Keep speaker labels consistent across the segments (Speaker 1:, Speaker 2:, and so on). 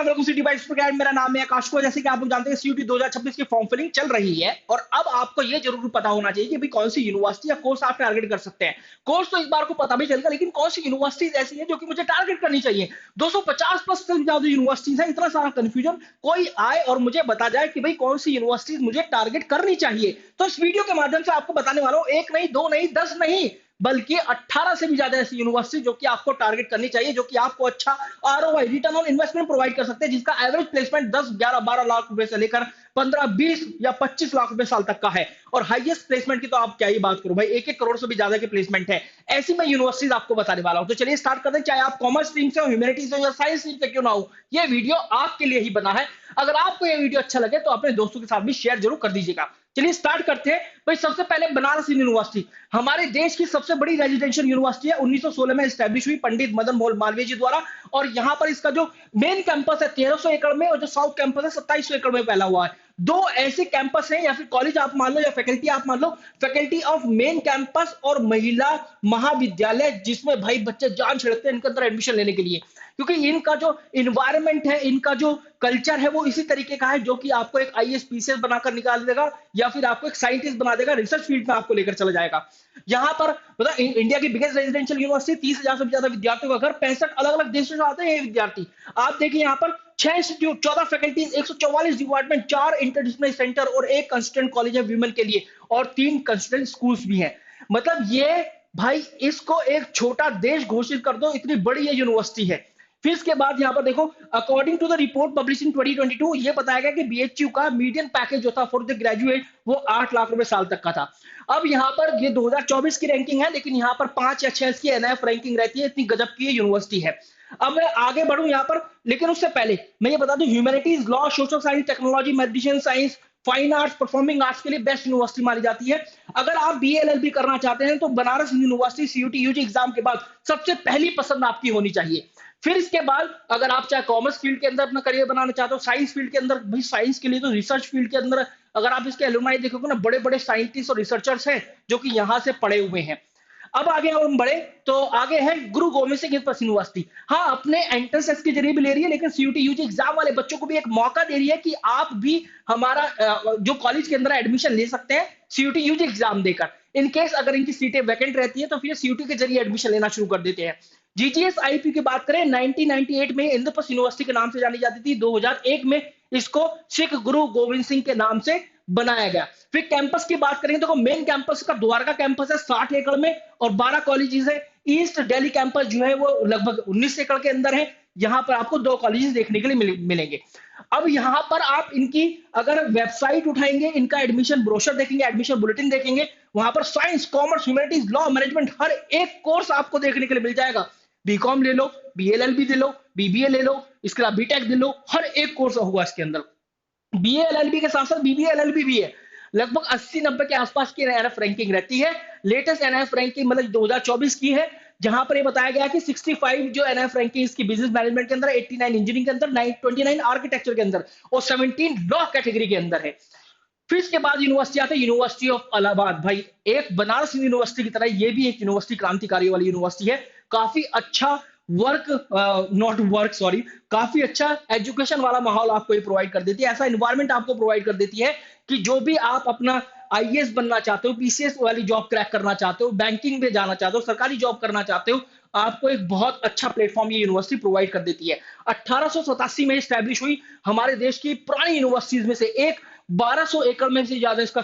Speaker 1: Welcome city bytes पर। मेरा नाम है आकाश को। जैसे कि आप लोग जानते हैं सीयूटी 2026 की फॉर्म फिलिंग चल रही है और अब आपको ये जरूर पता होना चाहिए कि भाई कौन सी यूनिवर्सिटी या कोर्स आप टारगेट कर सकते हैं। कोर्स तो इस बार को पता भी चलेगा, लेकिन कौन सी यूनिवर्सिटीज ऐसी है जो कि मुझे टारगेट करनी चाहिए। 250 प्लस से ज्यादा यूनिवर्सिटीज है, इतना सारा कंफ्यूजन। कोई आए और मुझे बता जाए कि भाई कौन सी यूनिवर्सिटीज मुझे टारगेट करनी चाहिए। तो इस वीडियो के माध्यम से आपको बताने वाला हूं, एक नहीं, दो नहीं, 10 नहीं, बल्कि 18 से भी ज्यादा ऐसी यूनिवर्सिटी जो कि आपको टारगेट करनी चाहिए, जो कि आपको अच्छा ROI, return on investment provide कर सकते हैं, जिसका एवरेज प्लेसमेंट 10, 11, 12 लाख रुपए से लेकर 15, 20 या 25 लाख रुपए साल तक का है। और हाईएस्ट प्लेसमेंट की तो आप क्या ही बात करो भाई, 1-1 करोड़ से भी ज्यादा के प्लेसमेंट है। ऐसी मैं यूनिवर्सिटीज आपको बताने वाला हूं। तो चलिए स्टार्ट करते हैं। चाहे आप कॉमर्स स्ट्रीम से हो, ह्यूमैनिटीज से हो या साइंस स्ट्रीम से क्यों ना हो, ये वीडियो आपके लिए ही बना है। अगर आपको ये वीडियो अच्छा लगे तो अपने दोस्तों के साथ भी शेयर जरूर कर दीजिएगा। चलिए स्टार्ट करते हैं। भाई सबसे पहले बनारस यूनिवर्सिटी हमारे देश की सबसे बड़ी रेजिडेंशियल यूनिवर्सिटी है। 1916 में एस्टैब्लिश हुई पंडित मदन मोहन मालवीय जी द्वारा। और यहां पर इसका जो मेन कैंपस है 1300 एकड़ में, और जो साउथ कैंपस है 2700 एकड़ में फैला हुआ है। दो ऐसे कैंपस हैं, या फिर कॉलेज आप मान लो या फैकल्टी आप मान लो। फैकल्टी ऑफ मेन कैंपस और महिला महाविद्यालय, जिसमें भाई बच्चे जान छिड़कते हैं इनके अंदर एडमिशन लेने के लिए, क्योंकि इनका जो इन्वायरमेंट है, इनका जो कल्चर है, वो इसी तरीके का है जो कि आपको एक आईएएस पीसीएस बनाकर निकाल देगा, या फिर आपको एक साइंटिस्ट बना देगा, रिसर्च फील्ड में आपको लेकर चला जाएगा। यहाँ पर मतलब इंडिया की बिगेस्ट रेजिडेंशियल यूनिवर्सिटी, 30,000 से भी ज्यादा विद्यार्थियों का घर, 65 अलग अलग देशों से आते हैं ये विद्यार्थी। आप देखिए यहाँ पर 6 institute, 14 faculties, 144 department, 4 interdisciplinary centre और 1 कंसल्टेंट कॉलेज है वीमेन के लिए, और 3 कंसल्टेंट स्कूल्स भी हैं। मतलब ये भाई इसको एक छोटा देश घोषित कर दो, इतनी बड़ी ये यूनिवर्सिटी है। फिर इसके बाद यहाँ पर देखो, according to the report publish in 2022, ये बताया गया कि बीएचयू का मीडियन पैकेज जो था फॉर द ग्रेजुएट वो 8 लाख रुपए साल तक का था। अब यहाँ पर ये 2024 की रैंकिंग है, लेकिन यहाँ पर 5 या 6 की एनआईएफ रैंकिंग रहती है। इतनी गजब की यूनिवर्सिटी है। अब मैं आगे बढ़ूं यहाँ पर, लेकिन उससे पहले मैं ये बता दूं, humanities, law, social science, technology, medicine science, fine arts, performing arts के लिए बेस्ट यूनिवर्सिटी मानी जाती है। अगर आप बीएलएलबी करना चाहते हैं तो Banaras university CUET UG exam के बाद सबसे पहली पसंद आपकी होनी चाहिए। फिर इसके बाद अगर आप चाहे कॉमर्स फील्ड के अंदर अपना करियर बनाना चाहते हो, साइंस फील्ड के अंदर, भाई साइंस के लिए तो रिसर्च फील्ड के अंदर अगर आप इसके एलुमनाई देखोगे ना, बड़े बड़े साइंटिस्ट और रिसर्चर्स हैं जो कि यहां से पढ़े हुए हैं। अब आगे हम बढ़े तो आगे है गुरु गोविंद सिंह यूनिवर्सिटी। हाँ, अपने एंट्रेंस के जरिए भी ले रही है, लेकिन सीयूटी यूजी एग्जाम वाले बच्चों को भी एक मौका दे रही है कि आप भी हमारा जो कॉलेज के अंदर एडमिशन ले सकते हैं सीयूटी यूजी एग्जाम देकर। इन केस अगर इनकी सीटें वैकेंट रहती है तो फिर सीयूटी के जरिए एडमिशन लेना शुरू कर देते हैं। जीजीएस आईपी की बात करें, 1998 में इंद्रप्रस्थ यूनिवर्सिटी के नाम से जानी जाती थी। 2001 में इसको सिख गुरु गोविंद सिंह के नाम से बनाया गया। फिर कैंपस की बात करेंगे तो मेन कैंपस का द्वारका कैंपस है 60 एकड़ में और 12 कॉलेजेस है। ईस्ट दिल्ली कैंपस जो है वो लगभग 19 एकड़ के अंदर है। यहां पर आपको 2 कॉलेजेस देखने के लिए मिलेंगे। अब यहां पर आप इनकी अगर वेबसाइट उठाएंगे, इनका एडमिशन ब्रोशर देखेंगे, एडमिशन बुलेटिन देखेंगे, वहां पर science, commerce, humanities, law, management हर एक कोर्स आपको देखने के लिए मिल जाएगा। बीकॉम ले लो, बीएलएलबी ले लो, बीबीए ले लो, इसके अलावा बीटेक ले लो, हर एक कोर्स होगा इसके अंदर। बीए एलएलबी के साथ साथ बीबीए एलएलबी भी है। लगभग 80-90 के आसपास की एनआईएफ रैंकिंग रहती है। लेटेस्ट एनआईएफ रैंकिंग मतलब 2024 की है, जहां पर ये बताया गया कि 65 जो एनआईएफ रैंकिंग इसकी बिजनेस मैनेजमेंट के अंदर, 89 इंजीनियरिंग के अंदर, 29 आर्किटेक्चर के अंदर और 17 लॉ कैटेगरी के अंदर है। फिर इसके बाद यूनिवर्सिटी आते हैं यूनिवर्सिटी ऑफ इलाहाबाद। भाई एक बनारस यूनिवर्सिटी की तरह ये भी एक यूनिवर्सिटी क्रांतिकारी वाली यूनिवर्सिटी है। काफी अच्छा नॉट वर्क सॉरी काफी अच्छा एजुकेशन वाला माहौल आपको ये प्रोवाइड कर देती है। ऐसा इन्वायरमेंट आपको प्रोवाइड कर देती है कि जो भी आप अपना आईएएस बनना चाहते हो, पीसीएस वाली जॉब क्रैक करना चाहते हो, बैंकिंग में जाना चाहते हो, सरकारी जॉब करना चाहते हो, आपको एक बहुत अच्छा प्लेटफॉर्म ये यूनिवर्सिटी प्रोवाइड कर देती है। 1887 में स्टैब्लिश हुई, हमारे देश की पुरानी यूनिवर्सिटीज में से एक। 1200 एकड़ में से ज्यादा इसका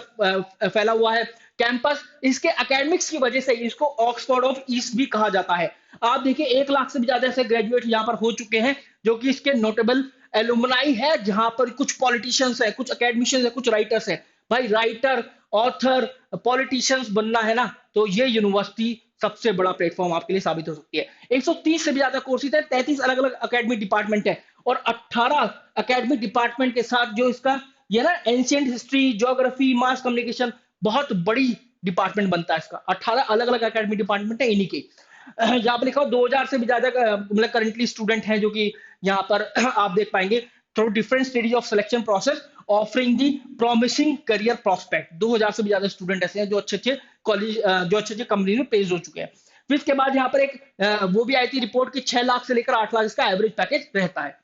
Speaker 1: फैला हुआ है कैंपस। इसके एकेडमिक्स की वजह से इसको ऑक्सफोर्ड ऑफ ईस्ट भी कहा जाता है। आप देखिए 1 लाख से भी ज्यादा ऐसे ग्रेजुएट यहाँ पर हो चुके हैं जो कि इसके नोटेबल एलुमनाई है, जहां पर कुछ पॉलिटिशियंस है, कुछ एकेडमिशियंस है, कुछ राइटर्स है। भाई राइटर, ऑथर, पॉलिटिशियंस बनना है ना, तो ये यूनिवर्सिटी सबसे बड़ा प्लेटफॉर्म आपके लिए साबित हो सकती है। 130 से भी ज्यादा कोर्सेज है, 33 अलग अलग अकेडमिक डिपार्टमेंट है और 18 अकेडमिक डिपार्टमेंट के साथ जो इसका ये ना ancient history, geography, mass communication, बहुत बड़ी डिपार्टमेंट बनता है इसका। 18 अलग अलग अकेडमिक डिपार्टमेंट है इन्हीं के। यहाँ पर लिखा हो 2000 से भी ज्यादा मतलब करंटली स्टूडेंट हैं जो कि यहाँ पर आप देख पाएंगे through different stage of selection process offering the promising career prospect. 2000 से भी ज्यादा स्टूडेंट ऐसे हैं जो अच्छे अच्छे कॉलेज, जो अच्छे अच्छे कंपनी में प्लेस हो चुके हैं। फिर इसके बाद यहाँ पर एक वो भी आई थी रिपोर्ट की 6 लाख से लेकर 8 लाख इसका एवरेज पैकेज रहता है।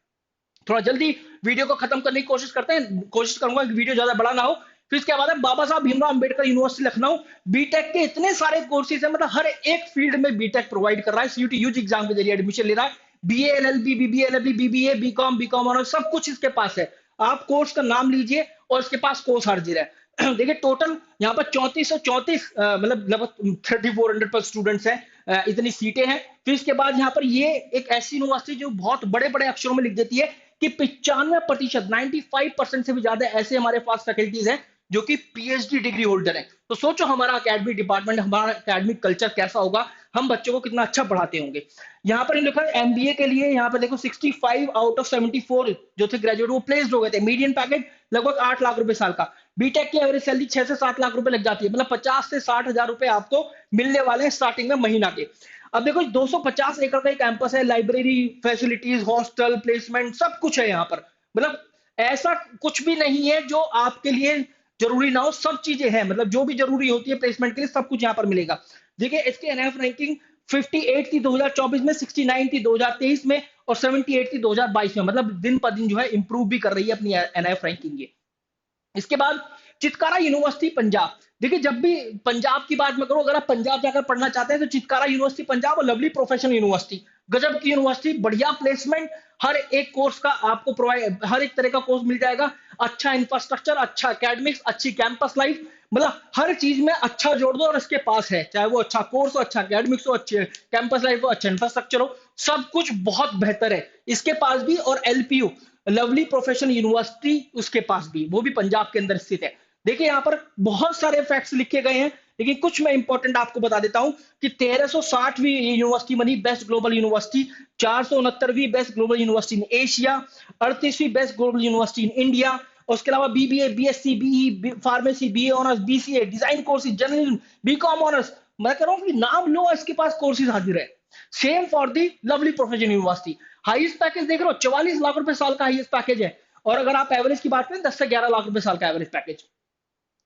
Speaker 1: थोड़ा जल्दी वीडियो को खत्म करने की कोशिश करते हैं, कोशिश करूंगा कि वीडियो ज्यादा बड़ा ना हो। फिर इसके बाद है बाबा साहब भीमराव अंबेडकर यूनिवर्सिटी लखनऊ। बीटेक के इतने सारे कोर्सेज है, मतलब हर एक फील्ड में बीटेक प्रोवाइड कर रहा है। सीयूटी यूजी एग्जाम के जरिए एडमिशन ले रहा है। BA LLB, BBA LLB, BBA, BCom और सब कुछ इसके पास है। आप कोर्स का नाम लीजिए और इसके पास कोर्स हाजिर है। देखिए टोटल यहाँ पर 3434 मतलब लगभग 3400 पर स्टूडेंट्स हैं, इतनी सीटें हैं। फिर इसके बाद यहाँ पर ये एक ऐसी यूनिवर्सिटी जो बहुत बड़े बड़े अक्षरों में लिख देती है कि 95%, 95% से भी ज्यादा ऐसे हमारे पास फैकल्टीज हैं जो कि पीएचडी डिग्री होल्डर है। तो सोचो हमारा एकेडमिक डिपार्टमेंट, हमारा एकेडमिक कल्चर कैसा होगा, हम बच्चों को कितना अच्छा पढ़ाते होंगे। यहाँ पर लिखा है एमबीए के लिए, यहाँ पर देखो 65 आउट ऑफ 74 जो थे ग्रेजुएट वो प्लेस्ड हो गए थे। मीडियन पैकेज लगभग 8 लाख रुपए साल का। बीटेक की एवरेज सैलरी 6 से 7 लाख रुपए लग जाती है, मतलब 50 से 60 हजार रुपए आपको मिलने वाले हैं स्टार्टिंग में महीना के। अब देखो 250 एकड़ का कैंपस है, लाइब्रेरी फैसिलिटीज, हॉस्टल, प्लेसमेंट सब कुछ है यहाँ पर। मतलब ऐसा कुछ भी नहीं है जो आपके लिए जरूरी ना हो, सब चीजें हैं। मतलब जो भी जरूरी होती है प्लेसमेंट के लिए सब कुछ यहाँ पर मिलेगा। देखिए इसकी एनआईएफ रैंकिंग 58 थी 2024 में, 69 थी 2023 में और 78 थी 2022 में। मतलब दिन पर दिन जो है इंप्रूव भी कर रही है अपनी एनआईएफ रैंकिंग ये। इसके बाद चितकारा यूनिवर्सिटी पंजाब। देखिए जब भी पंजाब की बात मैं करूं, अगर आप पंजाब जाकर पढ़ना चाहते हैं तो चितकारा यूनिवर्सिटी पंजाब और लवली प्रोफेशनल यूनिवर्सिटी, गजब की यूनिवर्सिटी, बढ़िया प्लेसमेंट, हर एक कोर्स का आपको प्रोवाइड, हर एक तरह का कोर्स मिल जाएगा। अच्छा इंफ्रास्ट्रक्चर, अच्छा एकेडमिक्स, अच्छी कैंपस लाइफ, मतलब हर चीज में अच्छा जोड़ दो और इसके पास है, चाहे वो अच्छा कोर्स हो, अच्छा एकेडमिक्स हो, अच्छे कैंपस लाइफ हो, अच्छा इंफ्रास्ट्रक्चर हो, सब कुछ बहुत बेहतर है इसके पास भी। और एलपीयू लवली प्रोफेशनल यूनिवर्सिटी उसके पास भी, वो भी पंजाब के अंदर स्थित है। देखिए यहाँ पर बहुत सारे फैक्ट्स लिखे गए हैं, लेकिन कुछ मैं इंपॉर्टेंट आपको बता देता हूं कि 1360वीं यूनिवर्सिटी बनी बेस्ट ग्लोबल यूनिवर्सिटी, 469वीं best global university in Asia, 38वीं best global university in India. और उसके अलावा BBA, BSc, BE, pharmacy, BA honours, BCA, design courses, journalism, BCom honours, मैं कह रहा हूं कि नाम लो, इसके पास कोर्सेज हाजिर है। Same for the lovely professional university. Highest package देख रहे हो, 44 लाख रुपए साल का हाईएस्ट पैकेज है। और अगर आप एवरेज की बात करें 10 से 11 लाख रुपए साल का एवरेज पैकेज।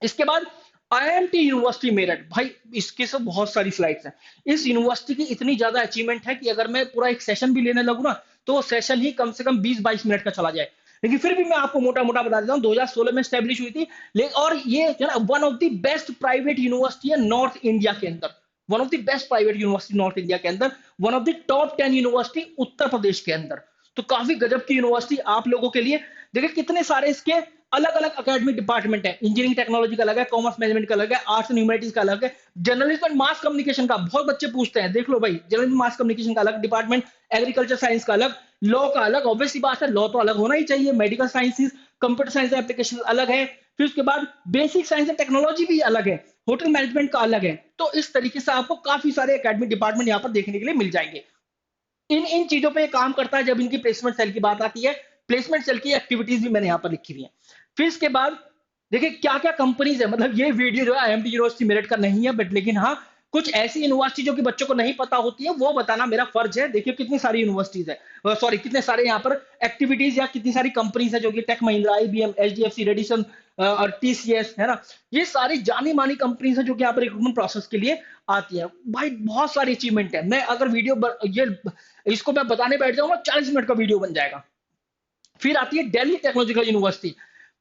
Speaker 1: इसके बाद आईएमटी यूनिवर्सिटी मेरठ, भाई इसके सब बहुत सारी स्लाइड्स हैं। इस यूनिवर्सिटी की इतनी ज्यादा अचीवमेंट है कि अगर मैं पूरा एक सेशन भी लेने लगूं ना तो वो सेशन ही कम से कम 20-22 मिनट का चला जाए। लेकिन फिर भी मैं आपको मोटा मोटा बता देता हूं, 2016 में स्टैब्लिश हुई थी। और ये जो है one of the best private university है नॉर्थ इंडिया के अंदर, one of the best private university north India के अंदर, one of the top 10 university Uttar Pradesh के अंदर। तो काफी गजब की यूनिवर्सिटी आप लोगों के लिए। देखिए कितने सारे इसके अलग अलग अकेडमिक डिपार्टमेंट है, इंजीनियरिंग टेक्नोलॉजी का अलग है, कॉमर्स मैनेजमेंट का अलग है, आर्ट्स एंड ह्यूमैनिटीज का अलग है, जर्नलिज्म एंड मास कम्युनिकेशन का बहुत बच्चे पूछते हैं, देख लो भाई, जर्नलिज्म मास कम्युनिकेशन का अलग डिपार्टमेंट, एग्रीकल्चर साइंस का अलग, लॉ का अलग, ऑब्वियसली बात है लॉ तो अलग होना ही चाहिए, medical sciences, computer science application अलग है, फिर उसके बाद बेसिक साइंस एंड टेक्नोलॉजी भी अलग है, होटल मैनेजमेंट का अलग है। तो इस तरीके से आपको काफी सारे एकेडमिक डिपार्टमेंट यहाँ पर देखने के लिए मिल जाएंगे। इन इन चीजों पे काम करता है जब इनकी प्लेसमेंट सेल की बात आती है। प्लेसमेंट सेल की एक्टिविटीज भी मैंने यहाँ पर लिखी हुई है। फिर इसके बाद देखिए क्या क्या कंपनीज है, मतलब ये वीडियो जो है आईएमटी यूनिवर्सिटी मेरठ का नहीं है, बट लेकिन हाँ कुछ ऐसी यूनिवर्सिटी जो कि बच्चों को नहीं पता होती है वो बताना मेरा फर्ज है। देखिए कितनी सारी यूनिवर्सिटीज है, सॉरी कितने सारे यहाँ पर एक्टिविटीज या कितनी सारी कंपनीज है जो कि Tech Mahindra, IBM, HDFC, Radisson और टीसीएस है ना, ये सारी जानी मानी कंपनीज है जो कि यहाँ पर रिक्रूटमेंट प्रोसेस के लिए आती है। भाई बहुत सारी अचीवमेंट है, मैं अगर ये इसको मैं बताने बैठ जाऊंगा 40 मिनट का वीडियो बन जाएगा। फिर आती है दिल्ली टेक्नोलॉजिकल यूनिवर्सिटी,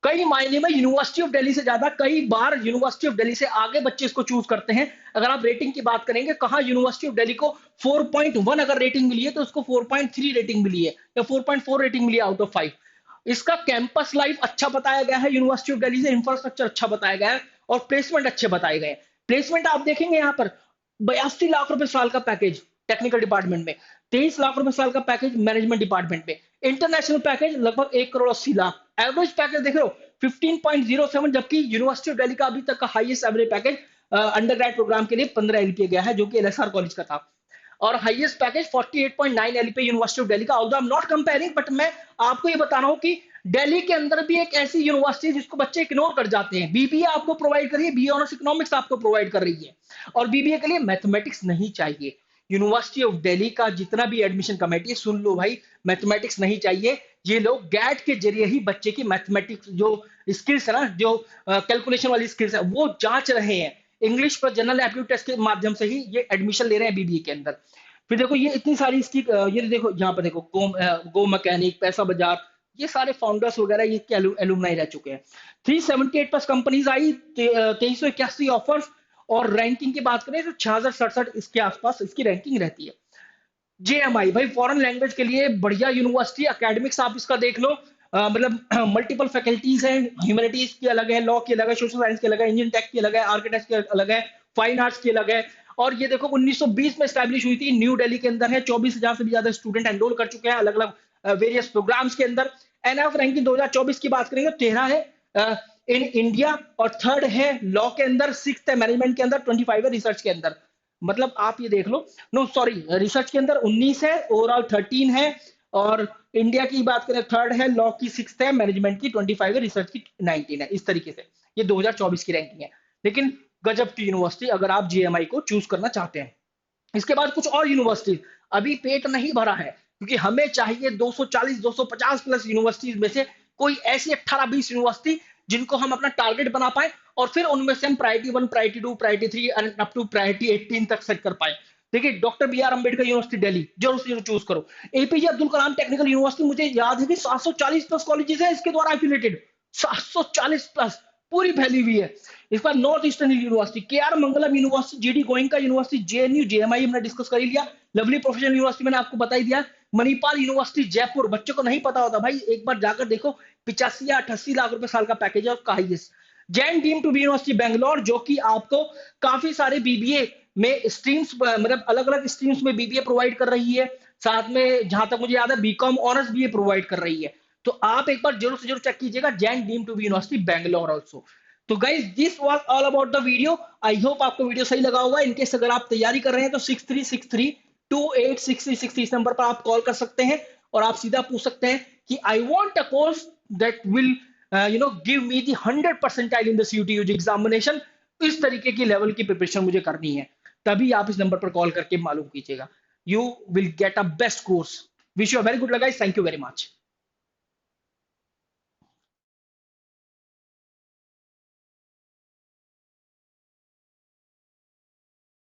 Speaker 1: कई मायने में यूनिवर्सिटी ऑफ दिल्ली से ज्यादा, कई बार यूनिवर्सिटी ऑफ दिल्ली से आगे बच्चे इसको चूज करते हैं। अगर आप रेटिंग की बात करेंगे, कहां यूनिवर्सिटी ऑफ दिल्ली को 4.1 अगर रेटिंग मिली है तो उसको 4.3 रेटिंग मिली है या 4.4 रेटिंग मिली है आउट ऑफ 5। इसका कैंपस लाइफ अच्छा बताया गया है यूनिवर्सिटी ऑफ दिल्ली से, इंफ्रास्ट्रक्चर अच्छा बताया गया है और प्लेसमेंट अच्छे बताए गए। प्लेसमेंट आप देखेंगे यहाँ पर 82 लाख रुपए साल का पैकेज टेक्निकल डिपार्टमेंट में, 23 लाख रुपए साल का पैकेज मैनेजमेंट डिपार्टमेंट में, इंटरनेशनल पैकेज लगभग 1,80,00,000, एवरेज पैकेज देख रहे हो 15.07, जबकि यूनिवर्सिटी ऑफ दिल्ली का अभी तक का highest average package undergrad programme के लिए 15 एलपीए गया है जो कि एलएसआर कॉलेज का था, और highest package 48.9 LPA university of Delhi का। Although I am not comparing, but मैं आपको ये बता रहा हूं कि दिल्ली के अंदर भी एक ऐसी यूनिवर्सिटी है जिसको बच्चे इग्नोर कर जाते हैं। बीबीए आपको प्रोवाइड कर रही है, बीए ऑनर्स इकोनॉमिक्स आपको प्रोवाइड कर रही है, और बीबीए के लिए मैथमेटिक्स नहीं चाहिए। यूनिवर्सिटी ऑफ दिल्ली का जितना भी एडमिशन कमेटी, सुन लो भाई, मैथमेटिक्स नहीं चाहिए। ये लोग गैट के जरिए ही बच्चे की मैथमेटिक्स जो स्किल्स है ना, जो कैलकुलेशन वाली स्किल्स है वो जांच रहे हैं। इंग्लिश पर जनरल एप्टीट्यूड टेस्ट के माध्यम से ही ये एडमिशन ले रहे हैं बीबीए के अंदर। फिर देखो ये इतनी सारी इसकी ये देखो यहाँ पर देखो गो मैकेनिक, पैसा बाजार, ये सारे फाउंडर्स वगैरह ये के एलुमनाई रह चुके हैं। 378 प्लस कंपनीज आई, 2381 ऑफर्स, और रैंकिंग की बात करें तो 66-67 इसके आसपास इसकी रैंकिंग रहती है। जेएमआई भाई फॉरेन लैंग्वेज के लिए बढ़िया यूनिवर्सिटी, एकेडमिक्स आप इसका देख लो, मतलब मल्टीपल फैकल्टीज हैं, ह्यूमैनिटीज की अलग है, लॉ की अलग है, सोशल साइंस की अलग है, इंजीनियरिंग टेक की अलग है, आर्किटेक्ट की अलग है, फाइन आर्ट्स की अलग है। और ये देखो 1920 में स्टैब्लिश हुई थी, न्यू दिल्ली के अंदर है, 24,000 से भी ज्यादा स्टूडेंट एनरोल कर चुके हैं अलग अलग वेरियस प्रोग्राम्स के अंदर। एनएफ रैंकिंग 2024 की बात करेंगे, 13 है इन इंडिया, और थर्ड है लॉ के अंदर, सिक्स है मैनेजमेंट के अंदर, 25 है रिसर्च के अंदर। मतलब आप ये देख लो, नो सॉरी, रिसर्च के अंदर 19 है, ओवरऑल 13 है, और इंडिया की बात करें थर्ड है, लॉ की सिक्स है, मैनेजमेंट की 25 है, रिसर्च की 19 है। इस तरीके से ये 2024 की रैंकिंग है। लेकिन गजब की यूनिवर्सिटी अगर आप जीएमआई को चूज करना चाहते हैं। इसके बाद कुछ और यूनिवर्सिटी, अभी पेट नहीं भरा है, क्योंकि हमें चाहिए 240 250 प्लस यूनिवर्सिटीज में से कोई ऐसी 18-20 यूनिवर्सिटी जिनको हम अपना टारगेट बना पाए, और फिर उनमें से हम priority 1, priority 2, priority 3 and up to priority 18 तक सेट कर पाए। देखिए doctor B R Ambedkar university Delhi जरूर से जरूर चूज करो। APJ Abdul Kalam technical university, मुझे याद है कि 740 प्लस कॉलेजेस है इसके द्वारा एफिलेटेड, 740 प्लस पूरी फैली हुई है। इस बार north eastern university, K R Mangalam university, GD Goenka university, JNU, JMI हमने डिस्कस कर ही लिया, लवली प्रोफेशनल यूनिवर्सिटी मैंने आपको बता ही दिया, मणिपाल यूनिवर्सिटी जयपुर, बच्चों को नहीं पता होता भाई, एक बार जाकर देखो, 85 या 88 लाख रुपए साल का पैकेज है उसका highest. Jain deemed to be university Bangalore, जो कि आपको काफी सारे बीबीए में स्ट्रीम्स, मतलब अलग अलग स्ट्रीम्स में बीबीए प्रोवाइड कर रही है, साथ में जहां तक मुझे याद है बीकॉम ऑनर्स भी प्रोवाइड कर रही है। तो आप एक बार जरूर से जरूर चेक कीजिएगा, Jain deemed to be university Bangalore also. तो guys this was all about the video. I hope आपको वीडियो सही लगा होगा। इनकेस अगर आप तैयारी कर रहे हैं तो 6363286363 इस नंबर पर आप कॉल कर सकते हैं, और आप सीधा पूछ सकते हैं कि I want a course that will give me the 100 percentile in the CUET UG examination. इस तरीके की लेवल की प्रिपरेशन मुझे करनी है, तभी आप इस नंबर पर कॉल करके मालूम कीजिएगा। You will get a best course. Wish you a very good luck guys, thank you very much.